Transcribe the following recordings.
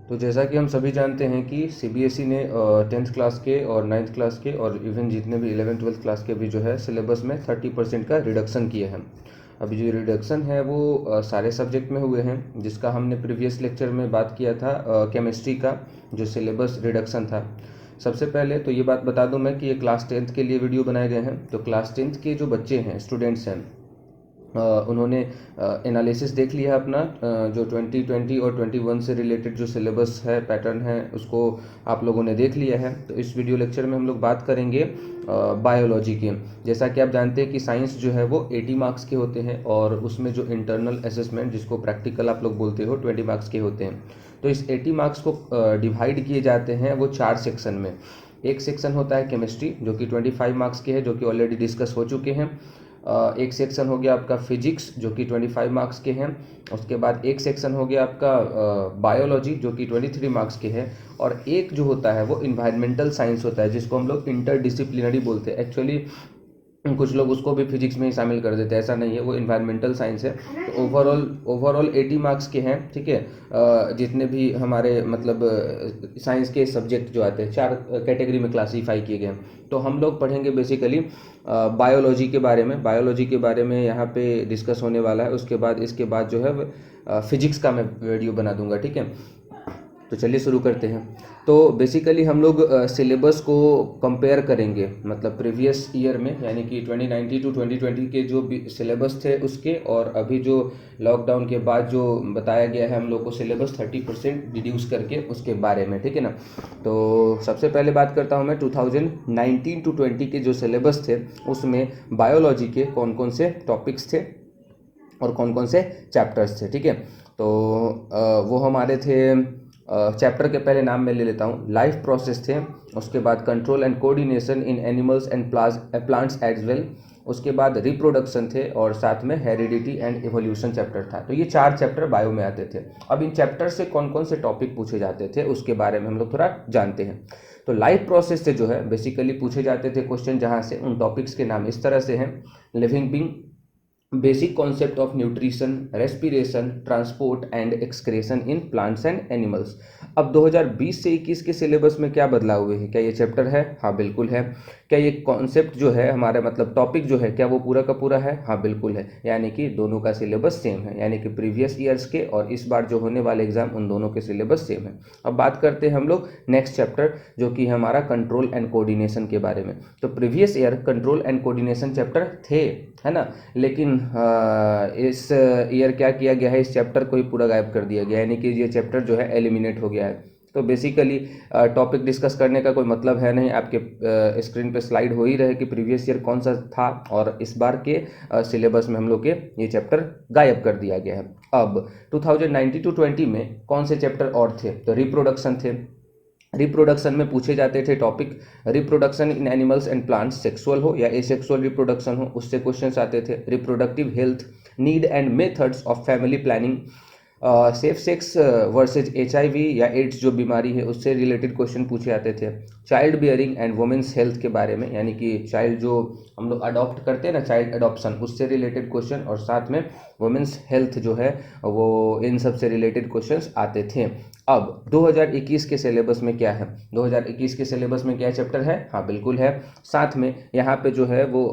तो जैसा कि हम सभी जानते हैं कि सीबीएसई ने 10th क्लास के और 9th क्लास के और इवन जितने भी 11th 12th क्लास के भी जो है सिलेबस में 30% का रिडक्शन किए हैं। अभी जो रिडक्शन है वो सारे सब्जेक्ट में हुए हैं, जिसका हमने प्रीवियस लेक्चर में बात किया था केमिस्ट्री का जो सिलेबस रिडक्शन था। सबसे पहले तो ये बात बता दूं मैं कि ये क्लास 10th के लिए वीडियो बनाए गए हैं। तो क्लास 10th के जो बच्चे हैं, स्टूडेंट्स हैं, उन्होंने एनालिसिस देख लिया है अपना, जो 2020 और 21 से रिलेटेड जो सिलेबस है, पैटर्न है, उसको आप लोगों ने देख लिया है। तो इस वीडियो लेक्चर में हम लोग बात करेंगे बायोलॉजी के। जैसा कि आप जानते हैं कि साइंस जो है वो 80 मार्क्स के होते हैं और उसमें जो इंटरनल असेसमेंट, जिसको प्रैक्टिकल आप लोग बोलते हो, 20 मार्क्स के होते हैं। तो इस 80 मार्क्स को डिवाइड किए जाते हैं वो 4 सेक्शन में। एक सेक्शन होता है केमिस्ट्री जो कि 25 मार्क्स के है, जो कि ऑलरेडी डिस्कस हो चुके हैं। एक सेक्शन हो गया आपका फिजिक्स जो कि 25 मार्क्स के हैं। उसके बाद एक सेक्शन हो गया आपका बायोलॉजी जो कि 23 मार्क्स के है। और एक जो होता है वो इन्वायरमेंटल साइंस होता है, जिसको हम लोग इंटरडिसिप्लिनरी बोलते हैं। एक्चुअली कुछ लोग उसको भी फिजिक्स में ही शामिल कर देते हैं, ऐसा नहीं है, वो इन्वायरमेंटल साइंस है। तो ओवरऑल 80 मार्क्स के हैं, ठीक है। जितने भी हमारे मतलब साइंस के सब्जेक्ट जो आते हैं, 4 कैटेगरी में क्लासीफाई किए गए हैं। तो हम लोग पढ़ेंगे बेसिकली बायोलॉजी के बारे में। बायोलॉजी के बारे में यहाँ पे डिस्कस होने वाला है। उसके बाद इसके बाद जो है फिजिक्स का मैं वीडियो बना दूंगा, ठीक है। तो चलिए शुरू करते हैं। तो बेसिकली हम लोग सिलेबस को कंपेयर करेंगे, मतलब प्रीवियस ईयर में, यानी कि 2019 टू 2020 के जो भी सिलेबस थे उसके, और अभी जो लॉकडाउन के बाद जो बताया गया है हम लोग को सिलेबस 30% रिड्यूस करके, उसके बारे में, ठीक है ना। तो सबसे पहले बात करता हूँ मैं 2019 टू 20 के जो सिलेबस थे उसमें बायोलॉजी के कौन कौन से टॉपिक्स थे और कौन कौन से चैप्टर्स थे, ठीक है। तो वो हमारे थे, चैप्टर के पहले नाम मैं ले लेता हूँ। लाइफ प्रोसेस थे, उसके बाद control and coordination in animals and plants as well, उसके बाद रिप्रोडक्शन थे, और साथ में हेरिडिटी एंड इवोल्यूशन चैप्टर था। तो ये 4 चैप्टर बायो में आते थे। अब इन चैप्टर से कौन कौन से टॉपिक पूछे जाते थे उसके बारे में हम लोग थोड़ा जानते हैं। तो लाइफ प्रोसेस से जो है बेसिकली पूछे जाते थे क्वेश्चन, जहाँ से उन टॉपिक्स के नाम इस तरह से हैं: living being, basic concept of nutrition, respiration, transport and excretion in plants and animals. अब 2020 से 21 के सिलेबस में क्या बदलाव हुए हैं? क्या ये चैप्टर है? हाँ बिल्कुल है। क्या ये कॉन्सेप्ट जो है हमारा, मतलब टॉपिक जो है, क्या वो पूरा का पूरा है? हाँ बिल्कुल है। यानी कि दोनों का सिलेबस सेम है, यानी कि प्रीवियस ईयर्स के और इस बार जो होने वाले एग्जाम, उन दोनों के सिलेबस सेम है। अब बात करते हैं हम लोग नेक्स्ट चैप्टर, जो कि हमारा कंट्रोल एंड कोऑर्डिनेशन के बारे में। तो previous year control and coordination chapter थे, है ना, लेकिन इस ईयर क्या किया गया है, इस चैप्टर को ही पूरा गायब कर दिया गया है, यानी कि ये चैप्टर जो है एलिमिनेट हो गया है। तो बेसिकली टॉपिक डिस्कस करने का कोई मतलब है नहीं। आपके स्क्रीन पे स्लाइड हो ही रहे कि प्रीवियस ईयर कौन सा था, और इस बार के सिलेबस में हम लोग के ये चैप्टर गायब कर दिया गया है। अब 2019 टू 20 में कौन से चैप्टर और थे? तो रिप्रोडक्शन थे। रिप्रोडक्शन में पूछे जाते थे topic, reproduction in animals and plants, sexual हो या एसेक्सुअल रिप्रोडक्शन हो, उससे क्वेश्चंस आते थे। Reproductive health, need and methods of family planning, safe sex versus HIV या एड्स जो बीमारी है उससे रिलेटेड क्वेश्चन पूछे जाते थे। Child bearing and women's health के बारे में, यानी कि चाइल्ड जो हम लोग अडॉप्ट करते हैं ना, चाइल्ड अडॉप्शन, उससे रिलेटेड क्वेश्चन, और साथ में वुमेन्स हेल्थ जो है वो, इन सब से रिलेटेड क्वेश्चंस आते थे। अब 2021 के सिलेबस में क्या है? 2021 के सिलेबस में क्या चैप्टर है? हाँ बिल्कुल है। साथ में यहाँ पे जो है वो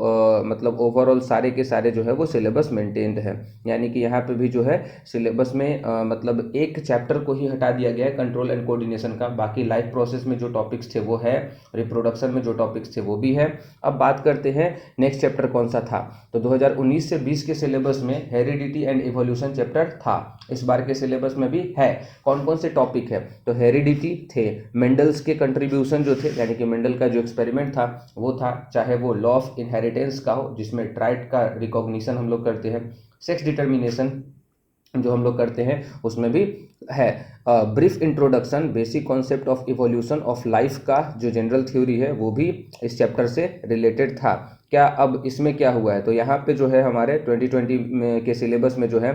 मतलब ओवरऑल सारे के सारे जो है वो सिलेबस मेंटेन्ड है, यानी कि यहाँ पे भी जो है सिलेबस में मतलब एक चैप्टर को ही हटा दिया गया है, कंट्रोल एंड कोऑर्डिनेशन का। बाकी लाइफ प्रोसेस में जो टॉपिक्स थे वो है, रिप्रोडक्शन में जो टॉपिक्स थे वो भी है। अब बात करते हैं नेक्स्ट चैप्टर कौन सा था। तो 2019 से 20 के सिलेबस में हेरिडिटी एंड इवोल्यूशन चैप्टर था। इस बार के सिलेबस में भी है। कौन कौन से टॉपिक है? तो हेरिडिटी थे, मेंडल्स के कंट्रीब्यूशन जो थे, यानी कि मेंडल का जो एक्सपेरिमेंट था वो था, चाहे वो लॉ ऑफ इनहेरिटेंस का हो जिसमें ट्राइट का रिकॉग्निशन हम लोग करते हैं, सेक्स डिटर्मिनेशन जो हम लोग करते हैं उसमें भी है। Brief introduction, basic concept of evolution of life का जो जनरल थ्योरी है वो भी इस चैप्टर से रिलेटेड था। क्या अब इसमें क्या हुआ है? तो यहाँ पे जो है हमारे 2020 के सिलेबस में जो है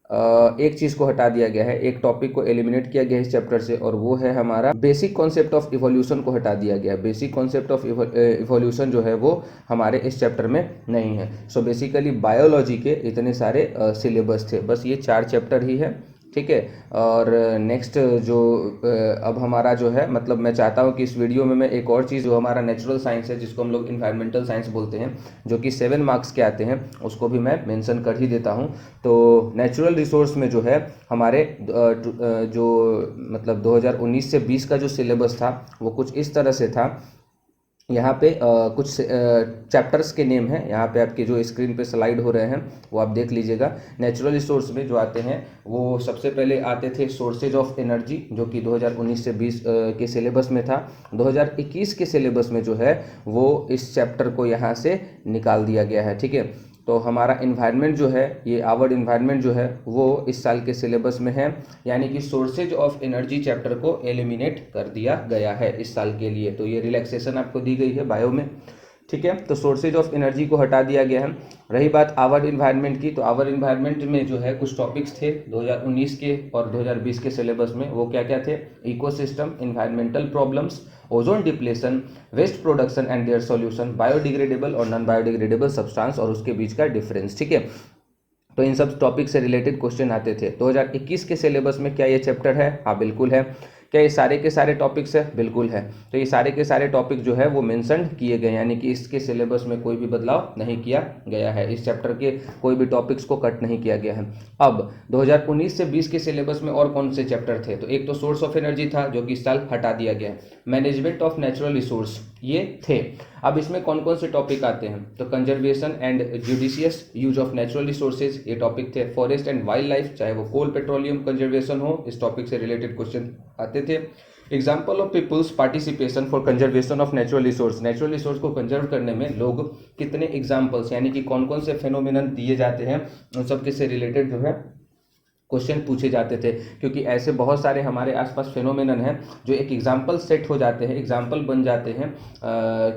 एक चीज़ को हटा दिया गया है, एक टॉपिक को एलिमिनेट किया गया है इस चैप्टर से, और वो है हमारा बेसिक कॉन्सेप्ट ऑफ इवोल्यूशन को हटा दिया गया है। बेसिक कॉन्सेप्ट ऑफ इवोल्यूशन जो है वो हमारे इस चैप्टर में नहीं है। सो बेसिकली बायोलॉजी के इतने सारे सिलेबस थे, बस ये 4 चैप्टर ही है। ठीक है। और नेक्स्ट जो अब हमारा जो है, मतलब मैं चाहता हूँ कि इस वीडियो में मैं एक और चीज़, जो हमारा नेचुरल साइंस है, जिसको हम लोग इन्वायरमेंटल साइंस बोलते हैं, जो कि 7 मार्क्स के आते हैं, उसको भी मैं मेंशन कर ही देता हूँ। तो नेचुरल रिसोर्स में जो है हमारे जो मतलब 2019 से 20 का जो सिलेबस था वो कुछ इस तरह से था। यहाँ पे कुछ चैप्टर्स के नेम हैं, यहाँ पे आपके जो स्क्रीन पे स्लाइड हो रहे हैं वो आप देख लीजिएगा। नेचुरल रिसोर्स में जो आते हैं वो सबसे पहले आते थे सोर्सेज ऑफ एनर्जी, जो कि 2019 से 20 के सिलेबस में था। 2021 के सिलेबस में जो है वो इस चैप्टर को यहाँ से निकाल दिया गया है, ठीक है। तो हमारा इन्वायरमेंट जो है, ये आवर इन्वायरमेंट जो है वो इस साल के सिलेबस में है, यानी कि सोर्सेज ऑफ एनर्जी चैप्टर को एलिमिनेट कर दिया गया है इस साल के लिए। तो ये रिलैक्सेशन आपको दी गई है बायो में, ठीक है। तो सोर्सेज ऑफ एनर्जी को हटा दिया गया है। रही बात आवर इन्वायरमेंट की, तो आवर इन्वायरमेंट में जो है कुछ टॉपिक्स थे 2019 के और 2020 के सिलेबस में। वो क्या क्या थे? Ecosystem, environmental problems, ozone depletion, waste production and their solution, biodegradable और नॉन बायोडिग्रेडेबल सब्सटेंस और उसके बीच का डिफरेंस, ठीक है। तो इन सब टॉपिक से रिलेटेड क्वेश्चन आते थे। 2021 के सिलेबस में क्या ये चैप्टर है? हाँ बिल्कुल है। क्या ये सारे के सारे टॉपिक्स है? बिल्कुल है। तो ये सारे के सारे टॉपिक जो है वो मेंशन किए गए, यानी कि इसके सिलेबस में कोई भी बदलाव नहीं किया गया है, इस चैप्टर के कोई भी टॉपिक्स को कट नहीं किया गया है। अब 2019 से 20 के सिलेबस में और कौन से चैप्टर थे? तो एक तो सोर्स ऑफ एनर्जी था, जो कि इस साल हटा दिया गया है। मैनेजमेंट ऑफ नेचुरल रिसोर्स, ये थे। अब इसमें कौन कौन से टॉपिक आते हैं? तो conservation and judicious use of natural resources, ये टॉपिक थे। फॉरेस्ट एंड वाइल्ड लाइफ, चाहे वो कोल पेट्रोलियम कंजर्वेशन हो, इस टॉपिक से रिलेटेड क्वेश्चन आते थे। Example of people's participation for conservation of natural resource, natural resource को कंजर्व करने में लोग कितने एग्जाम्पल्स, यानी कि कौन कौन से फेनोमेनन दिए जाते हैं, उन सबके से रिलेटेड जो है क्वेश्चन पूछे जाते थे। क्योंकि ऐसे बहुत सारे हमारे आसपास फेनोमेनन हैं जो एक एग्जाम्पल सेट हो जाते हैं, एग्जाम्पल बन जाते हैं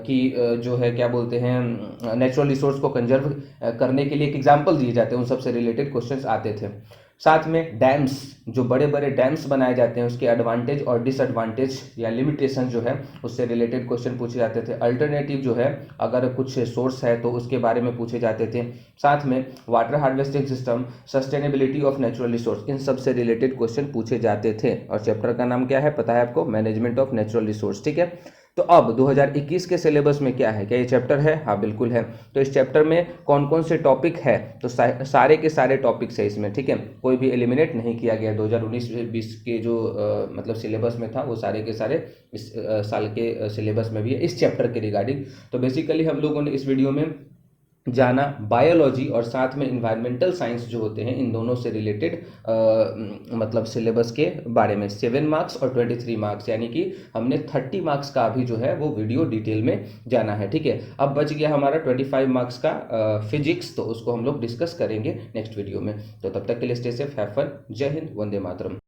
कि जो है क्या बोलते हैं, नेचुरल रिसोर्स को कंजर्व करने के लिए एक एग्जाम्पल दिए जाते हैं, उन सबसे रिलेटेड क्वेश्चंस आते थे। साथ में डैम्स, जो बड़े बड़े डैम्स बनाए जाते हैं, उसके एडवांटेज और डिसएडवांटेज या लिमिटेशन जो है उससे रिलेटेड क्वेश्चन पूछे जाते थे। अल्टरनेटिव जो है, अगर कुछ सोर्स है तो उसके बारे में पूछे जाते थे। साथ में water harvesting system, sustainability of natural resource, इन सब से रिलेटेड क्वेश्चन पूछे जाते थे। और चैप्टर का नाम क्या है पता है आपको? मैनेजमेंट ऑफ नेचुरल रिसोर्स, ठीक है। तो अब 2021 के सिलेबस में क्या है? क्या ये चैप्टर है? हाँ बिल्कुल है। तो इस चैप्टर में कौन कौन से टॉपिक है? तो सारे के सारे टॉपिक्स है इसमें, ठीक है। कोई भी एलिमिनेट नहीं किया गया। 2019-20 के जो मतलब सिलेबस में था वो सारे के सारे इस साल के सिलेबस में भी है, इस चैप्टर के रिगार्डिंग। तो बेसिकली हम लोगों ने इस वीडियो में जाना बायोलॉजी और साथ में इन्वायरमेंटल साइंस जो होते हैं, इन दोनों से रिलेटेड मतलब सिलेबस के बारे में। 7 मार्क्स और 23 मार्क्स, यानी कि हमने 30 मार्क्स का भी जो है वो वीडियो डिटेल में जाना है, ठीक है। अब बच गया हमारा 25 मार्क्स का फिजिक्स, तो उसको हम लोग डिस्कस करेंगे नेक्स्ट वीडियो में। तो तब तक के लिए स्टे सेफ, हैव फन, जय हिंद, वंदे मातरम।